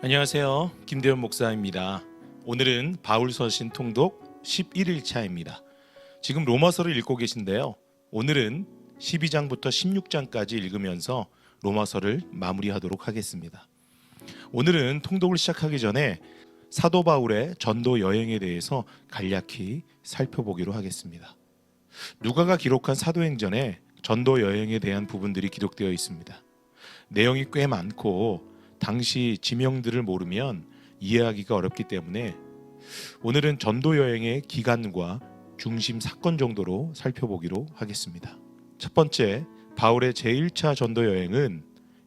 안녕하세요. 김대현 목사입니다. 오늘은 바울서신 통독 11일차입니다. 지금 로마서를 읽고 계신데요. 오늘은 12장부터 16장까지 읽으면서 로마서를 마무리하도록 하겠습니다. 오늘은 통독을 시작하기 전에 사도 바울의 전도 여행에 대해서 간략히 살펴보기로 하겠습니다. 누가가 기록한 사도행전에 전도 여행에 대한 부분들이 기록되어 있습니다. 내용이 꽤 많고 당시 지명들을 모르면 이해하기가 어렵기 때문에 오늘은 전도 여행의 기간과 중심 사건 정도로 살펴보기로 하겠습니다. 첫 번째, 바울의 제1차 전도 여행은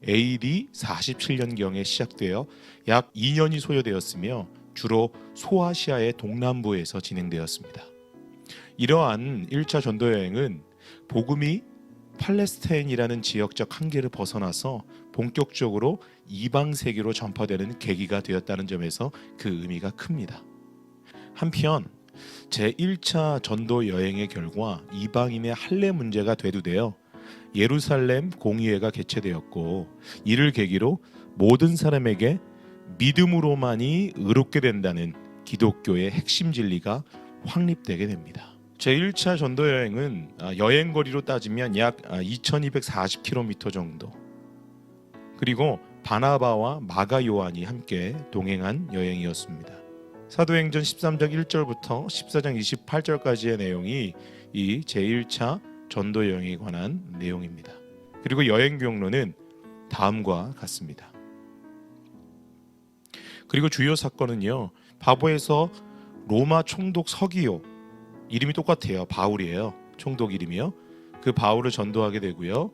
AD 47년경에 시작되어 약 2년이 소요되었으며 주로 소아시아의 동남부에서 진행되었습니다. 이러한 1차 전도 여행은 복음이 팔레스타인이라는 지역적 한계를 벗어나서 본격적으로 이방 세계로 전파되는 계기가 되었다는 점에서 그 의미가 큽니다. 한편 제1차 전도 여행의 결과 이방인의 할례 문제가 대두되어 예루살렘 공의회가 개최되었고, 이를 계기로 모든 사람에게 믿음으로만이 의롭게 된다는 기독교의 핵심 진리가 확립되게 됩니다. 제1차 전도 여행은 여행 거리로 따지면 약 2240km 정도, 그리고 바나바와 마가 요한이 함께 동행한 여행이었습니다. 사도행전 13장 1절부터 14장 28절까지의 내용이 이 제1차 전도 여행에 관한 내용입니다. 그리고 여행 경로는 다음과 같습니다. 그리고 주요 사건은요, 바보에서 로마 총독 서기오, 이름이 똑같아요. 바울이에요. 총독 이름이요. 그 바울을 전도하게 되고요.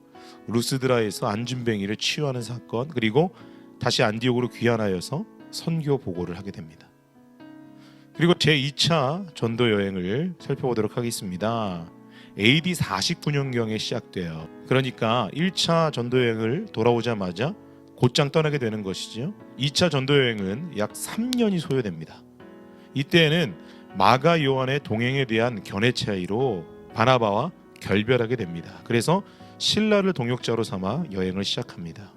루스드라에서 안진뱅이를 치유하는 사건, 그리고 다시 안디옥으로 귀환하여서 선교 보고를 하게 됩니다. 그리고 제2차 전도 여행을 살펴보도록 하겠습니다. AD 49년경에 시작돼요. 그러니까 1차 전도 여행을 돌아오자마자 곧장 떠나게 되는 것이죠. 2차 전도 여행은 약 3년이 소요됩니다. 이때에는 마가 요한의 동행에 대한 견해 차이로 바나바와 결별하게 됩니다. 그래서 실라를 동역자로 삼아 여행을 시작합니다.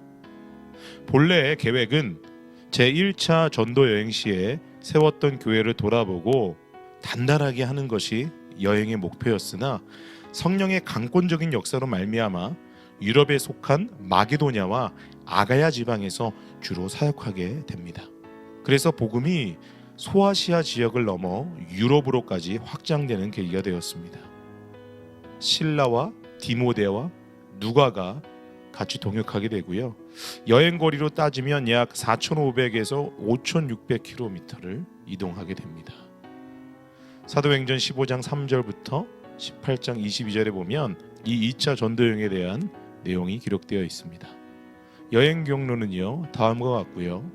본래의 계획은 제1차 전도 여행 시에 세웠던 교회를 돌아보고 단단하게 하는 것이 여행의 목표였으나, 성령의 강권적인 역사로 말미암아 유럽에 속한 마게도냐와 아가야 지방에서 주로 사역하게 됩니다. 그래서 복음이 소아시아 지역을 넘어 유럽으로까지 확장되는 계기가 되었습니다. 실라와 디모데와 누가가 같이 동역하게 되고요. 여행 거리로 따지면 약 4,500에서 5,600km를 이동하게 됩니다. 사도행전 15장 3절부터 18장 22절에 보면 이 2차 전도 여행에 대한 내용이 기록되어 있습니다. 여행 경로는요, 다음과 같고요.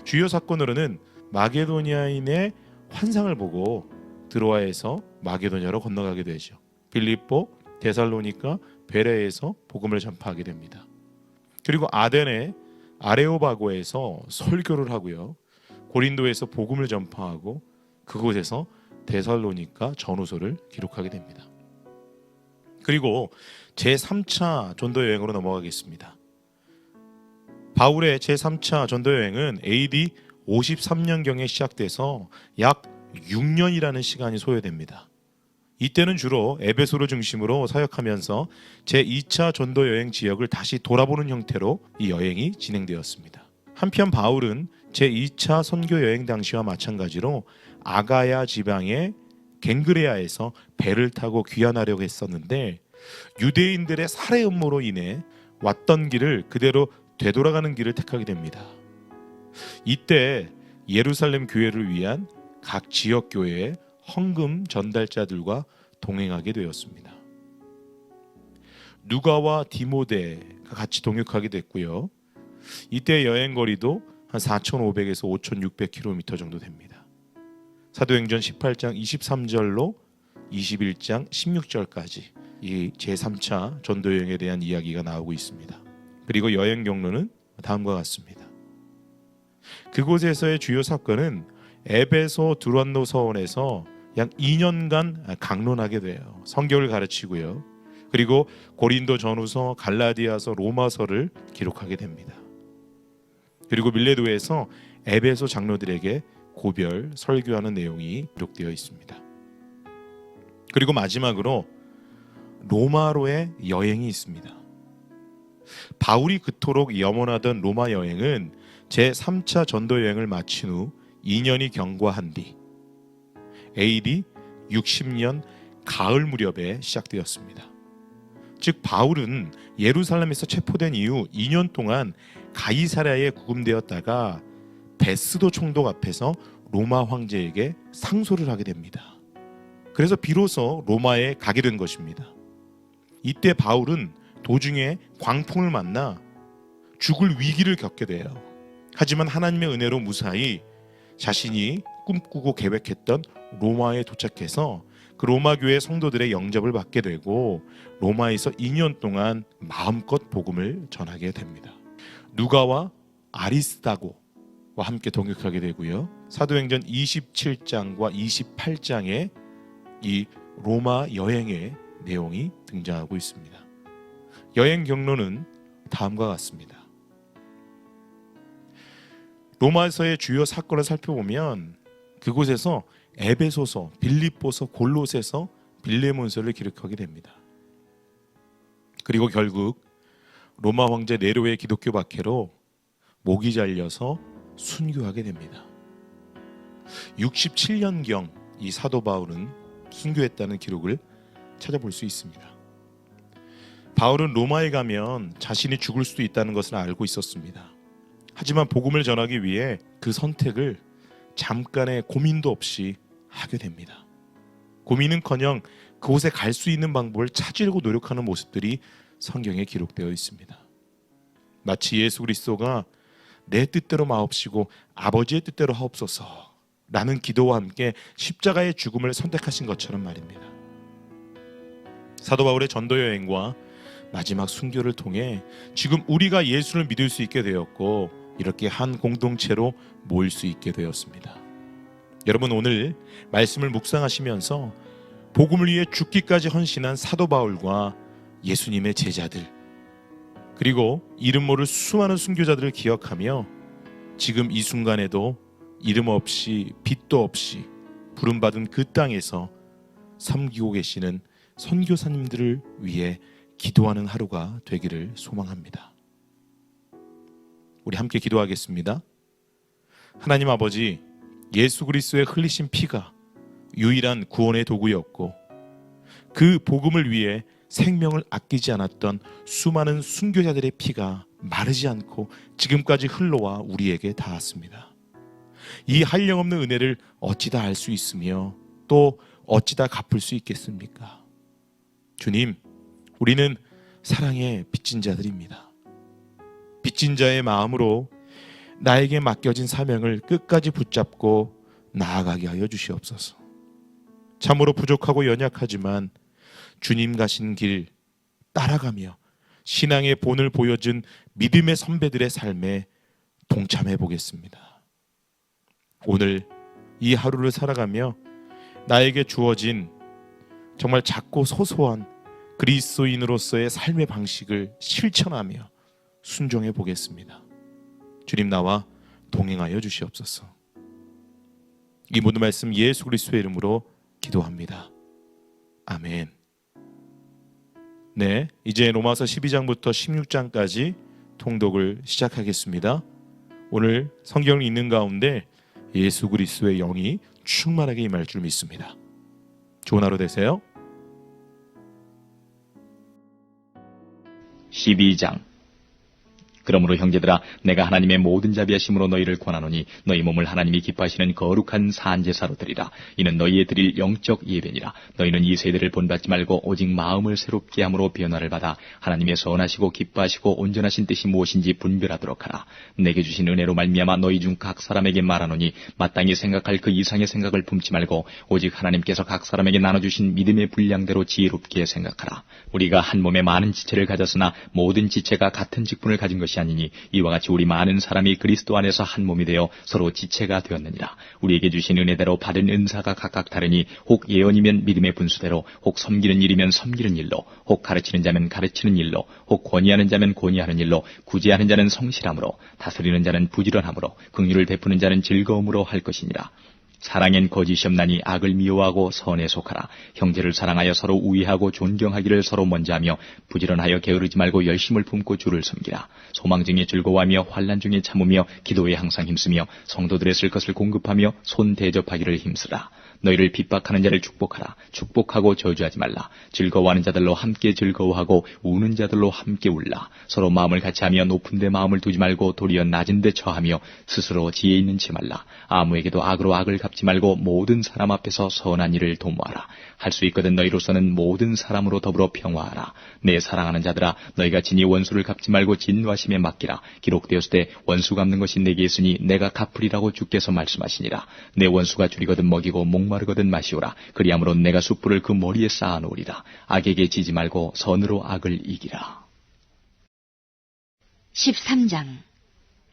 주요 사건으로는 마게도니아인의 환상을 보고 드로아에서 마게도냐로 건너가게 되죠. 빌립보, 데살로니가, 베레에서 복음을 전파하게 됩니다. 그리고 아덴의 아레오바고에서 설교를 하고요. 고린도에서 복음을 전파하고 그곳에서 데살로니가 전후서를 기록하게 됩니다. 그리고 제3차 전도 여행으로 넘어가겠습니다. 바울의 제3차 전도 여행은 AD 53년경에 시작돼서 약 6년이라는 시간이 소요됩니다. 이때는 주로 에베소를 중심으로 사역하면서 제2차 전도 여행 지역을 다시 돌아보는 형태로 이 여행이 진행되었습니다. 한편 바울은 제2차 선교 여행 당시와 마찬가지로 아가야 지방의 갱그레아에서 배를 타고 귀환하려고 했었는데, 유대인들의 살해 음모로 인해 왔던 길을 그대로 되돌아가는 길을 택하게 됩니다. 이때 예루살렘 교회를 위한 각 지역 교회의 헌금 전달자들과 동행하게 되었습니다. 누가와 디모데가 같이 동역하게 됐고요. 이때 여행 거리도 한 4,500에서 5,600km 정도 됩니다. 사도행전 18장 23절로 21장 16절까지 이 제3차 전도 여행에 대한 이야기가 나오고 있습니다. 그리고 여행 경로는 다음과 같습니다. 그곳에서의 주요 사건은 에베소 두란노 서원에서 약 2년간 강론하게 돼요. 성경을 가르치고요. 그리고 고린도 전후서, 갈라디아서, 로마서를 기록하게 됩니다. 그리고 밀레도에서 에베소 장로들에게 고별 설교하는 내용이 기록되어 있습니다. 그리고 마지막으로 로마로의 여행이 있습니다. 바울이 그토록 염원하던 로마 여행은 제3차 전도 여행을 마친 후 2년이 경과한 뒤 AD 60년 가을 무렵에 시작되었습니다. 즉 바울은 예루살렘에서 체포된 이후 2년 동안 가이사랴에 구금되었다가 베스도 총독 앞에서 로마 황제에게 상소를 하게 됩니다. 그래서 비로소 로마에 가게 된 것입니다. 이때 바울은 도중에 광풍을 만나 죽을 위기를 겪게 돼요. 하지만 하나님의 은혜로 무사히 자신이 꿈꾸고 계획했던 로마에 도착해서 그 로마 교회 성도들의 영접을 받게 되고 로마에서 2년 동안 마음껏 복음을 전하게 됩니다. 누가와 아리스다고와 함께 동역하게 되고요. 사도행전 27장과 28장에 이 로마 여행의 내용이 등장하고 있습니다. 여행 경로는 다음과 같습니다. 로마에서의 주요 사건을 살펴보면 그곳에서 에베소서, 빌립보서, 골로새서, 빌레몬서를 기록하게 됩니다. 그리고 결국 로마 황제 네로의 기독교 박해로 목이 잘려서 순교하게 됩니다. 67년경 이 사도 바울은 순교했다는 기록을 찾아볼 수 있습니다. 바울은 로마에 가면 자신이 죽을 수도 있다는 것을 알고 있었습니다. 하지만 복음을 전하기 위해 그 선택을 잠깐의 고민도 없이 하게 됩니다. 고민은커녕 그곳에 갈 수 있는 방법을 찾으려고 노력하는 모습들이 성경에 기록되어 있습니다. 마치 예수 그리스도가 내 뜻대로 마옵시고 아버지의 뜻대로 하옵소서 라는 기도와 함께 십자가의 죽음을 선택하신 것처럼 말입니다. 사도 바울의 전도 여행과 마지막 순교를 통해 지금 우리가 예수를 믿을 수 있게 되었고 이렇게 한 공동체로 모일 수 있게 되었습니다. 여러분 오늘 말씀을 묵상하시면서 복음을 위해 죽기까지 헌신한 사도 바울과 예수님의 제자들 그리고 이름 모를 수많은 순교자들을 기억하며 지금 이 순간에도 이름 없이 빛도 없이 부름받은 그 땅에서 섬기고 계시는 선교사님들을 위해 기도하는 하루가 되기를 소망합니다. 우리 함께 기도하겠습니다. 하나님 아버지, 예수 그리스도의 흘리신 피가 유일한 구원의 도구였고 그 복음을 위해 생명을 아끼지 않았던 수많은 순교자들의 피가 마르지 않고 지금까지 흘러와 우리에게 닿았습니다. 이 한량없는 은혜를 어찌다 알 수 있으며 또 어찌다 갚을 수 있겠습니까? 주님, 우리는 사랑의 빚진 자들입니다. 빚진 자의 마음으로 나에게 맡겨진 사명을 끝까지 붙잡고 나아가게 하여 주시옵소서. 참으로 부족하고 연약하지만 주님 가신 길 따라가며 신앙의 본을 보여준 믿음의 선배들의 삶에 동참해 보겠습니다. 오늘 이 하루를 살아가며 나에게 주어진 정말 작고 소소한 그리스도인으로서의 삶의 방식을 실천하며 순종해 보겠습니다. 주님 나와 동행하여 주시옵소서. 이 모든 말씀 예수 그리스도의 이름으로 기도합니다. 아멘. 네, 이제 로마서 12장부터 16장까지 통독을 시작하겠습니다. 오늘 성경을 읽는 가운데 예수 그리스도의 영이 충만하게 임할 줄 믿습니다. 좋은 하루 되세요. 12장. 그러므로 형제들아, 내가 하나님의 모든 자비하심으로 너희를 권하노니 너희 몸을 하나님이 기뻐하시는 거룩한 산제사로 드리라. 이는 너희의 드릴 영적 예배니라. 너희는 이 세대를 본받지 말고 오직 마음을 새롭게 함으로 변화를 받아 하나님의 선하시고 기뻐하시고 온전하신 뜻이 무엇인지 분별하도록 하라. 내게 주신 은혜로 말미암아 너희 중 각 사람에게 말하노니 마땅히 생각할 그 이상의 생각을 품지 말고 오직 하나님께서 각 사람에게 나눠주신 믿음의 분량대로 지혜롭게 생각하라. 우리가 한 몸에 많은 지체를 가졌으나 모든 지체가 같은 직분을 가진 것이 그렇지 아니니 이와 같이 우리 많은 사람이 그리스도 안에서 한 몸이 되어 서로 지체가 되었느니라. 우리에게 주신 은혜대로 받은 은사가 각각 다르니 혹 예언이면 믿음의 분수대로, 혹 섬기는 일이면 섬기는 일로, 혹 가르치는 자면 가르치는 일로, 혹 권위하는 자면 권위하는 일로, 구제하는 자는 성실함으로, 다스리는 자는 부지런함으로, 긍휼을 베푸는 자는 즐거움으로 할 것이니라. 사랑엔 거짓이 없나니 악을 미워하고 선에 속하라. 형제를 사랑하여 서로 우애하고 존경하기를 서로 먼저 하며 부지런하여 게으르지 말고 열심을 품고 주를 섬기라. 소망 중에 즐거워하며 환난 중에 참으며 기도에 항상 힘쓰며 성도들의 쓸 것을 공급하며 손 대접하기를 힘쓰라. 너희를 핍박하는 자를 축복하라. 축복하고 저주하지 말라. 즐거워하는 자들로 함께 즐거워하고 우는 자들로 함께 울라. 서로 마음을 같이하며 높은 데 마음을 두지 말고 도리어 낮은 데 처하며 스스로 지혜 있는 체 말라. 아무에게도 악으로 악을 갚지 말고 모든 사람 앞에서 선한 일을 도모하라. 할 수 있거든 너희로서는 모든 사람으로 더불어 평화하라. 내 사랑하는 자들아, 너희가 진히 원수를 갚지 말고 진노하심에 맡기라. 기록되었을 때 원수 갚는 것이 내게 있으니 내가 갚으리라고 주께서 말씀하시니라. 내 원수가 줄이거든 먹이고 목마르거든 마시오라. 그리함으로 내가 숯불을 그 머리에 쌓아놓으리라. 악에게 지지 말고 선으로 악을 이기라. 13장.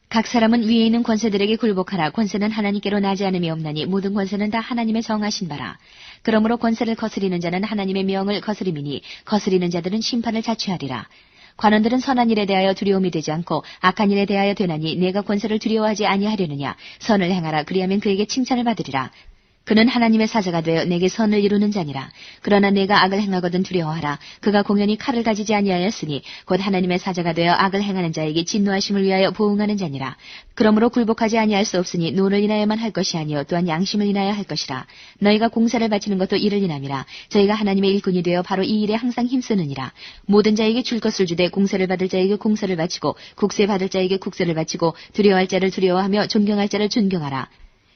각 사람은 위에 있는 권세들에게 굴복하라. 권세는 하나님께로 나지 않음이 없나니 모든 권세는 다 하나님의 정하신 바라. 그러므로 권세를 거스리는 자는 하나님의 명을 거스림이니 거스리는 자들은 심판을 자취하리라. 관원들은 선한 일에 대하여 두려움이 되지 않고 악한 일에 대하여 되나니 내가 권세를 두려워하지 아니하려느냐. 선을 행하라. 그리하면 그에게 칭찬을 받으리라. 그는 하나님의 사자가 되어 내게 선을 이루는 자니라. 그러나 내가 악을 행하거든 두려워하라. 그가 공연히 칼을 가지지 아니하였으니 곧 하나님의 사자가 되어 악을 행하는 자에게 진노하심을 위하여 보응하는 자니라. 그러므로 굴복하지 아니할 수 없으니 노를 인하여만 할 것이 아니요 또한 양심을 인하여 할 것이라. 너희가 공사를 바치는 것도 이를 인함이라. 저희가 하나님의 일꾼이 되어 바로 이 일에 항상 힘쓰느니라. 모든 자에게 줄 것을 주되 공세를 받을 자에게 공세를 바치고 국세 받을 자에게 국세를 바치고 두려워할 자를 두려워하며 존경할 자를 존경하라.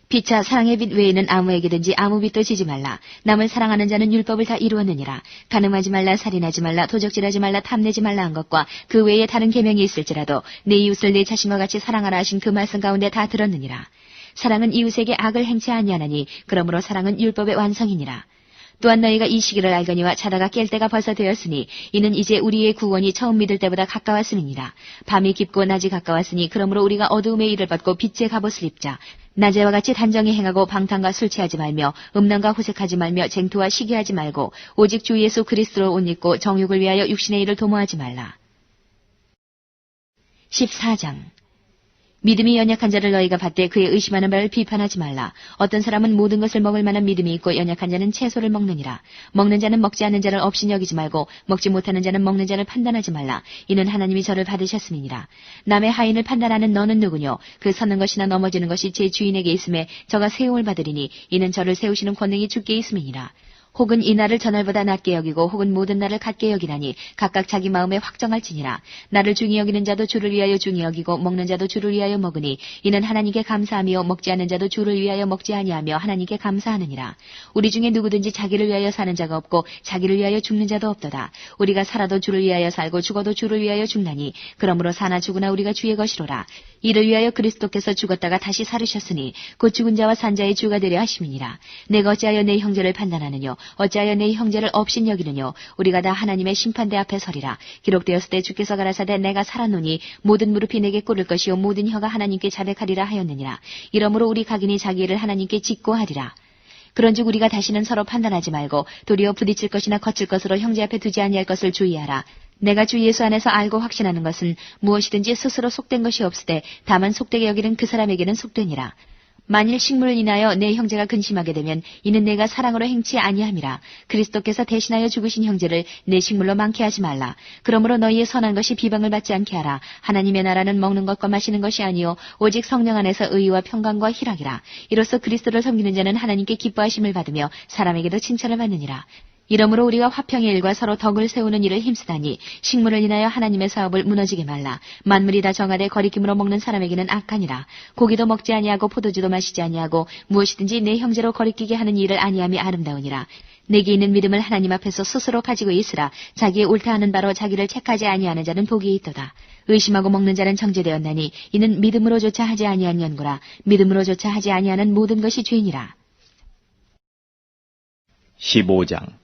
피차 사랑의 빛 외에는 아무에게든지 아무 빛도 지지 말라. 남을 사랑하는 자는 율법을 다 이루었느니라. 간음하지 말라, 살인하지 말라, 도적질하지 말라, 탐내지 말라 한 것과 그 외에 다른 계명이 있을지라도 내 이웃을 내 자신과 같이 사랑하라 하신 그 말씀 가운데 다 들었느니라. 사랑은 이웃에게 악을 행치 아니하나니 그러므로 사랑은 율법의 완성이니라. 또한 너희가 이 시기를 알거니와 자다가 깰 때가 벌써 되었으니 이는 이제 우리의 구원이 처음 믿을 때보다 가까웠음이니라. 밤이 깊고 낮이 가까웠으니 그러므로 우리가 어두움의 일을 벗고 빛의 갑옷을 입자. 낮에와 같이 단정히 행하고 방탕과 술 취하지 말며 음란과 호색하지 말며 쟁투와 시기하지 말고 오직 주 예수 그리스도로 옷 입고 정욕을 위하여 육신의 일을 도모하지 말라. 14장. 믿음이 연약한 자를 너희가 받되 그의 의심하는 바를 비판하지 말라. 어떤 사람은 모든 것을 먹을 만한 믿음이 있고 연약한 자는 채소를 먹느니라. 먹는 자는 먹지 않는 자를 없이 여기지 말고 먹지 못하는 자는 먹는 자를 판단하지 말라. 이는 하나님이 저를 받으셨음이니라. 남의 하인을 판단하는 너는 누구뇨? 그 서는 것이나 넘어지는 것이 제 주인에게 있음에 저가 세움을 받으리니 이는 저를 세우시는 권능이 주께 있음이니라. 혹은 이 날을 저날보다 낮게 여기고 혹은 모든 날을 같게 여기나니 각각 자기 마음에 확정할지니라. 나를 중히 여기는 자도 주를 위하여 중히 여기고 먹는 자도 주를 위하여 먹으니 이는 하나님께 감사하며 먹지 않는 자도 주를 위하여 먹지 아니하며 하나님께 감사하느니라. 우리 중에 누구든지 자기를 위하여 사는 자가 없고 자기를 위하여 죽는 자도 없도다. 우리가 살아도 주를 위하여 살고 죽어도 주를 위하여 죽나니 그러므로 사나 죽으나 우리가 주의 것이로라. 이를 위하여 그리스도께서 죽었다가 다시 살으셨으니 곧 죽은 자와 산 자의 주가 되려 하심이니라. 내가 어찌하여 내 형제를 판단하느뇨? 어찌하여 내 형제를 업신 여기느뇨? 우리가 다 하나님의 심판대 앞에 서리라. 기록되었을 때 주께서 가라사대 내가 살았노니 모든 무릎이 내게 꿇을 것이요 모든 혀가 하나님께 자백하리라 하였느니라. 이러므로 우리 각인이 자기 일을 하나님께 짓고 하리라. 그런즉 우리가 다시는 서로 판단하지 말고 도리어 부딪힐 것이나 거칠 것으로 형제 앞에 두지 아니할 것을 주의하라. 내가 주 예수 안에서 알고 확신하는 것은 무엇이든지 스스로 속된 것이 없으되 다만 속되게 여기는 그 사람에게는 속되니라. 만일 식물을 인하여 내 형제가 근심하게 되면 이는 내가 사랑으로 행치 아니함이라. 그리스도께서 대신하여 죽으신 형제를 내 식물로 많게 하지 말라. 그러므로 너희의 선한 것이 비방을 받지 않게 하라. 하나님의 나라는 먹는 것과 마시는 것이 아니요 오직 성령 안에서 의와 평강과 희락이라. 이로써 그리스도를 섬기는 자는 하나님께 기뻐하심을 받으며 사람에게도 칭찬을 받느니라. 이러므로 우리가 화평의 일과 서로 덕을 세우는 일을 힘쓰다니 식물을 인하여 하나님의 사업을 무너지게 말라. 만물이 다 정하되 거리낌으로 먹는 사람에게는 악하니라. 고기도 먹지 아니하고 포도주도 마시지 아니하고 무엇이든지 내 형제로 거리끼게 하는 일을 아니함이 아름다우니라. 내게 있는 믿음을 하나님 앞에서 스스로 가지고 있으라. 자기의 옳다 하는 바로 자기를 책하지 아니하는 자는 복이 있도다. 의심하고 먹는 자는 정죄되었나니 이는 믿음으로조차 하지 아니한 연고라. 믿음으로조차 하지 아니하는 모든 것이 죄니라. 15장.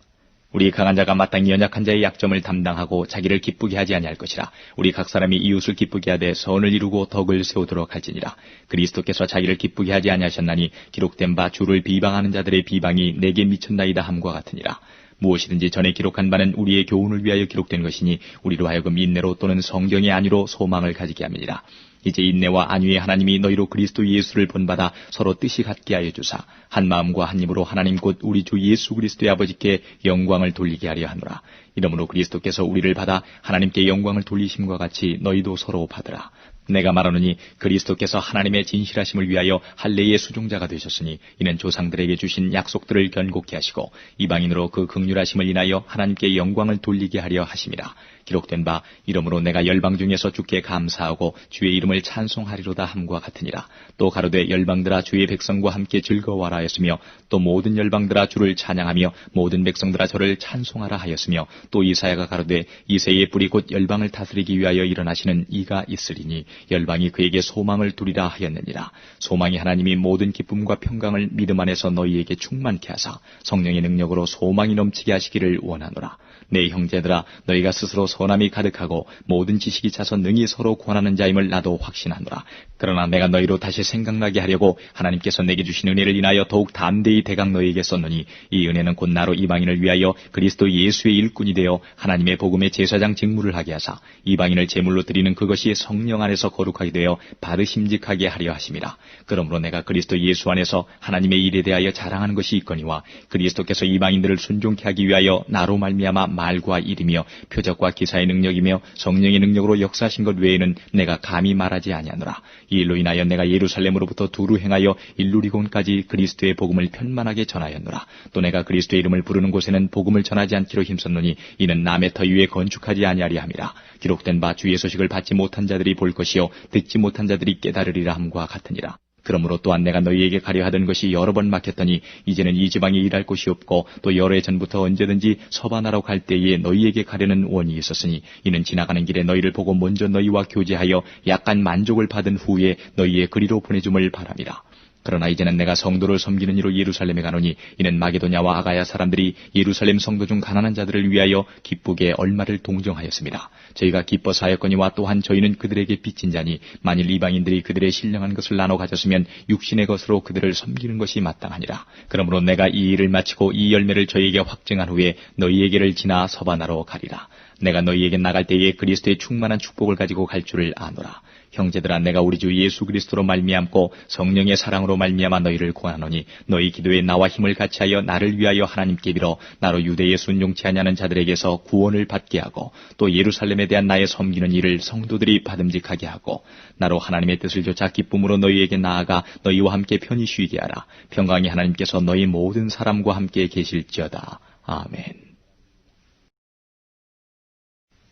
우리 강한 자가 마땅히 연약한 자의 약점을 담당하고 자기를 기쁘게 하지 아니할 것이라. 우리 각 사람이 이웃을 기쁘게 하되 선을 이루고 덕을 세우도록 할지니라. 그리스도께서 자기를 기쁘게 하지 아니하셨나니 기록된 바 주를 비방하는 자들의 비방이 내게 미쳤나이다 함과 같으니라. 무엇이든지 전에 기록한 바는 우리의 교훈을 위하여 기록된 것이니 우리로 하여금 인내로 또는 성경의 안위로 소망을 가지게 함이니라. 이제 인내와 안위의 하나님이 너희로 그리스도 예수를 본받아 서로 뜻이 같게 하여 주사 한 마음과 한 입으로 하나님 곧 우리 주 예수 그리스도의 아버지께 영광을 돌리게 하려 하노라. 이러므로 그리스도께서 우리를 받아 하나님께 영광을 돌리심과 같이 너희도 서로 받으라. 내가 말하노니 그리스도께서 하나님의 진실하심을 위하여 할례의 수종자가 되셨으니 이는 조상들에게 주신 약속들을 견고케 하시고 이방인으로 그 긍휼하심을 인하여 하나님께 영광을 돌리게 하려 하심이라. 기록된 바 이러므로 내가 열방 중에서 주께 감사하고 주의 이름을 찬송하리로다 함과 같으니라. 또 가로되 열방들아 주의 백성과 함께 즐거워하라 하였으며 또 모든 열방들아 주를 찬양하며 모든 백성들아 저를 찬송하라 하였으며 또 이사야가 가로되 이새의 뿌리 곧 열방을 다스리기 위하여 일어나시는 이가 있으리니 열방이 그에게 소망을 두리라 하였느니라. 소망이 하나님이 모든 기쁨과 평강을 믿음 안에서 너희에게 충만케 하사 성령의 능력으로 소망이 넘치게 하시기를 원하노라. 내 형제들아 너희가 스스로 선함이 가득하고 모든 지식이 차서 능히 서로 권하는 자임을 나도 확신하노라. 그러나 내가 너희로 다시 생각나게 하려고 하나님께서 내게 주신 은혜를 인하여 더욱 담대히 대강 너희에게 썼노니 이 은혜는 곧 나로 이방인을 위하여 그리스도 예수의 일꾼이 되어 하나님의 복음의 제사장 직무를 하게 하사 이방인을 제물로 드리는 그것이 성령 안에서 거룩하게 되어 바르심직하게 하려 하심이라. 그러므로 내가 그리스도 예수 안에서 하나님의 일에 대하여 자랑하는 것이 있거니와 그리스도께서 이방인들을 순종케 하기 위하여 나로 말미암아 말과 일이며 표적과 기사의 능력이며 성령의 능력으로 역사하신 것 외에는 내가 감히 말하지 아니하노라. 이 일로 인하여 내가 예루살렘으로부터 두루 행하여 일루리곤까지 그리스도의 복음을 편만하게 전하였노라. 또 내가 그리스도의 이름을 부르는 곳에는 복음을 전하지 않기로 힘썼노니 이는 남의 터 위에 건축하지 아니하리 함이라. 기록된 바 주의 소식을 받지 못한 자들이 볼 것이요 듣지 못한 자들이 깨달으리라 함과 같으니라. 그러므로 또한 내가 너희에게 가려 하던 것이 여러 번 막혔더니 이제는 이 지방에 일할 곳이 없고 또 여러 해 전부터 언제든지 서바나로 갈 때에 너희에게 가려는 원이 있었으니 이는 지나가는 길에 너희를 보고 먼저 너희와 교제하여 약간 만족을 받은 후에 너희의 그리로 보내줌을 바람이라. 그러나 이제는 내가 성도를 섬기는 이로 예루살렘에 가노니 이는 마게도냐와 아가야 사람들이 예루살렘 성도 중 가난한 자들을 위하여 기쁘게 얼마를 동정하였습니다. 저희가 기뻐서 하였거니와 또한 저희는 그들에게 빚진 자니 만일 이방인들이 그들의 신령한 것을 나눠 가졌으면 육신의 것으로 그들을 섬기는 것이 마땅하니라. 그러므로 내가 이 일을 마치고 이 열매를 저희에게 확증한 후에 너희에게를 지나 서바나로 가리라. 내가 너희에게 나갈 때에 그리스도의 충만한 축복을 가지고 갈 줄을 아노라. 형제들아 내가 우리 주 예수 그리스도로 말미암고 성령의 사랑으로 말미암아 너희를 구하노니 너희 기도에 나와 힘을 같이하여 나를 위하여 하나님께 빌어 나로 유대에 순종치 아니하는 자들에게서 구원을 받게 하고 또 예루살렘에 대한 나의 섬기는 일을 성도들이 받음직하게 하고 나로 하나님의 뜻을 좇아 기쁨으로 너희에게 나아가 너희와 함께 편히 쉬게 하라. 평강이 하나님께서 너희 모든 사람과 함께 계실지어다. 아멘.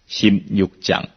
16장.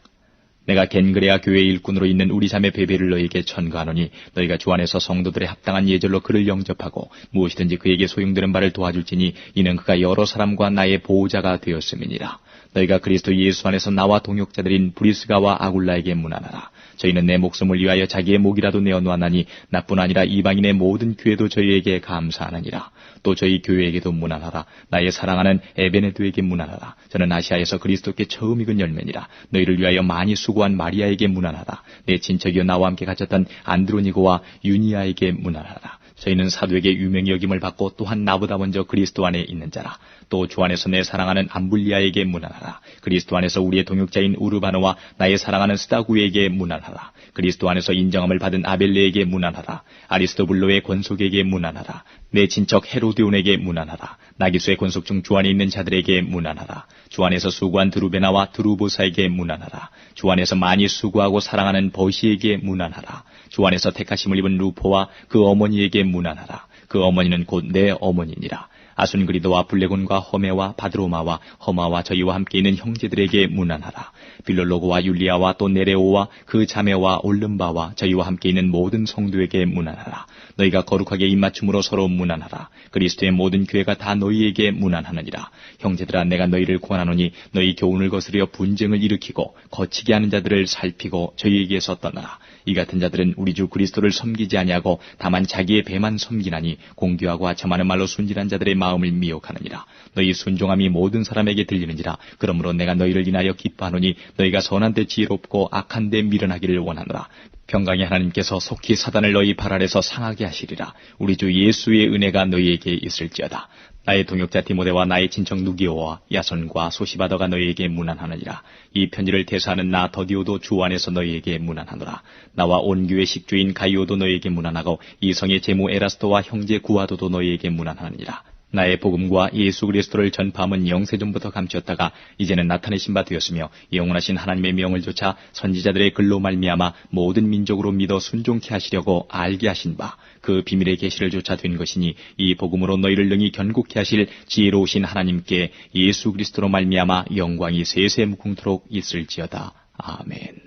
내가 겐그레아 교회 일꾼으로 있는 우리 자매 베베를 너희에게 천거하노니 너희가 주 안에서 성도들의 합당한 예절로 그를 영접하고 무엇이든지 그에게 소용되는 바를 도와줄지니 이는 그가 여러 사람과 나의 보호자가 되었음이니라. 너희가 그리스도 예수 안에서 나와 동역자들인 브리스가와 아굴라에게 문안하라. 저희는 내 목숨을 위하여 자기의 목이라도 내어놓았나니 나뿐 아니라 이방인의 모든 교회도 저희에게 감사하느니라. 또 저희 교회에게도 문안하라. 나의 사랑하는 에베네도에게 문안하라. 저는 아시아에서 그리스도께 처음 익은 열매니라. 너희를 위하여 많이 수고한 마리아에게 문안하라. 내 친척이여 나와 함께 갇혔던 안드로니고와 유니아에게 문안하라. 저희는 사도에게 유명히 여김을 받고 또한 나보다 먼저 그리스도 안에 있는 자라. 또 주 안에서 내 사랑하는 암블리아에게 문안하라. 그리스도 안에서 우리의 동역자인 우르바노와 나의 사랑하는 스다구에게 문안하라. 그리스도 안에서 인정함을 받은 아벨레에게 문안하라. 아리스토블로의 권속에게 문안하라. 내 친척 헤로디온에게 문안하라. 나기수의 권속 중 주 안에 있는 자들에게 문안하라. 주 안에서 수고한 드루베나와 드루보사에게 문안하라. 주 안에서 많이 수고하고 사랑하는 버시에게 문안하라. 주 안에서 택하심을 입은 루포와 그 어머니에게 문안하라. 그 어머니는 곧 내 어머니니라. 아순그리도와 블레곤과 허메와 바드로마와 허마와 저희와 함께 있는 형제들에게 문안하라. 빌롤로고와 율리아와 또 네레오와 그 자매와 올름바와 저희와 함께 있는 모든 성도에게 문안하라. 너희가 거룩하게 입맞춤으로 서로 문안하라. 그리스도의 모든 교회가 다 너희에게 문안하느니라. 형제들아 내가 너희를 권하노니 너희 교훈을 거스르려 분쟁을 일으키고 거치게 하는 자들을 살피고 저희에게서 떠나라. 이 같은 자들은 우리 주 그리스도를 섬기지 아니하고 다만 자기의 배만 섬기나니 공교하고 아첨하는 말로 순진한 자들의 마음을 미혹하느니라. 너희 순종함이 모든 사람에게 들리는지라. 그러므로 내가 너희를 인하여 기뻐하노니 너희가 선한 데 지혜롭고 악한 데 미련하기를 원하노라. 평강의 하나님께서 속히 사단을 너희 발 아래서 상하게 하시리라. 우리 주 예수의 은혜가 너희에게 있을지어다. 나의 동역자 디모데와 나의 친척 누기오와 야손과 소시바더가 너희에게 문안하느니라. 이 편지를 대사하는 나 더디오도 주 안에서 너희에게 문안하노라. 나와 온 교회 식주인 가이오도 너희에게 문안하고 이성의 제무 에라스도와 형제 구하도도 너희에게 문안하느니라. 나의 복음과 예수 그리스도를 전파함은 영세전부터 감추었다가 이제는 나타내신 바 되었으며 영원하신 하나님의 명을 조차 선지자들의 글로 말미암아 모든 민족으로 믿어 순종케 하시려고 알게 하신 바 그 비밀의 계시를 조차 된 것이니 이 복음으로 너희를 능히 견고케 하실 지혜로우신 하나님께 예수 그리스도로 말미암아 영광이 세세 무궁토록 있을지어다. 아멘.